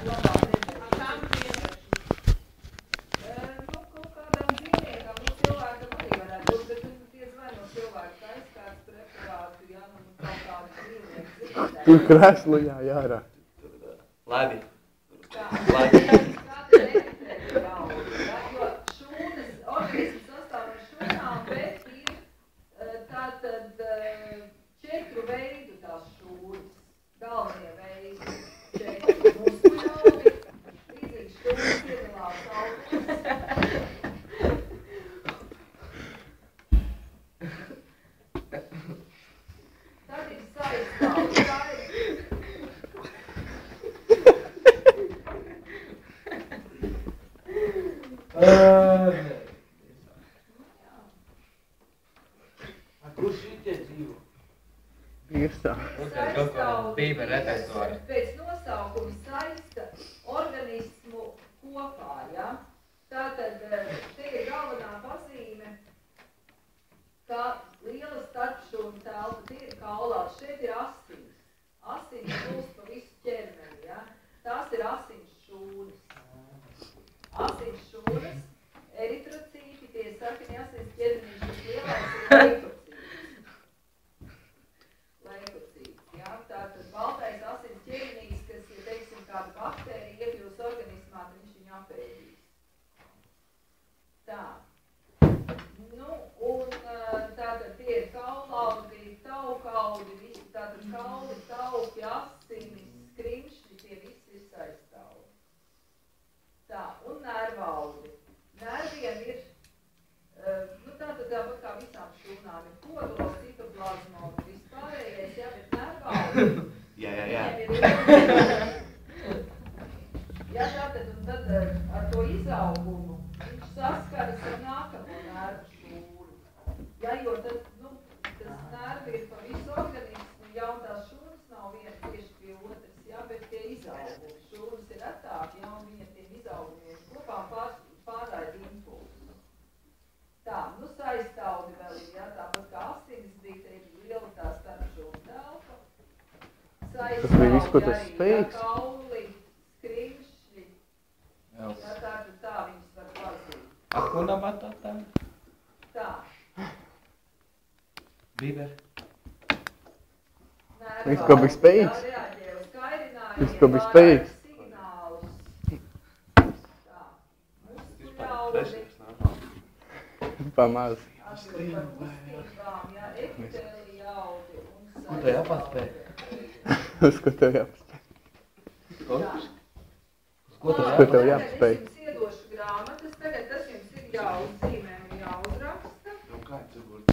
labāk redzēt. Kām nu, kaut kādam dzīvniekam, nu, cilvēkam arī varētu būt, bet diez vai no cilvēka aizskāds preparātu, ja, nu, kaut kādu dzīvnieku dzīvnieku. Tur krēslu jārā. Labi. Tā, kāda elektrēta jauda, ja, jo šūnas, organisms sastāv ar šūnām, bet ir tātad 4 veidu tās šūnas, galvenie veidi, 4 muskuļaudi, līdzīgi šūnas iedalās augļus. Tad ir saistāvi, tā ir Kur šitie dzīvo? Virsā. Pēc nosaukuma saista organismu kopā, ja? Tātad te ir galvenā pazīme, ka liela starpšūna telpa, tie ir kaulāts, šeit ir asins. Asins plūst pa visu ķermeni, ja? Tās ir asins šūnas. Asins šūnas, eritrocīti, tie sakini asins ķermenīši, tas lielais ir leikocīts. Leikocīts, jā, tātad baltais asins ķermenīs, kas, ja teiksim, kāda baktērija iekļūs organismā, tad viņš viņu apēdīs. Tā. Nu, un tātad tie ir kaulaudi, taukaudi, visi tātad kauli, tauki, asinis, skrimšļi, tie visi ir saistāvi. Tā, un nervaudi. Nerviem ir, nu tātad tāpat kā visām šūnām ir kodols, citoplazma, vispārējais, jā, bet nervaudi. Jā. Jā, tātad, un tad ar to izaugumu viņš saskaras ar nākamo nervu šūnu. Jā, jo tad, nu, tas nervi ir pa visu organismu, jau tās šūnas nav viena tieši pie otras, jā, bet tie izaugumi. Šūnas ir retāki, jā, un viņi ar tiem izaugumiem kopā pārraida impulsu. Tā, nu, saistāudi vēl ir, jā, tāpat kā asinis bija, te ir liela tā starpšūna telpa. Tas bija viss, ko tas spējīgs. Jā, kauli, skrimšļi, jā, tā viņas var pazīt. Akuna matata. Tā. Biber. Viss, ko bija spējīgs. Viss, ko bija spējīgs. Tā. Muskuļaudi. Pamaz. Kustībām, jā, epitēli jaudi un Ko tev jāpaspēj? Uz ko tev jāpaspēj? Ko tev jāpaspēj? Es jums iedošu grāmatas, tagad tas jums ir jāuzzīmē un jāuzraksta. Un kā tu būtu?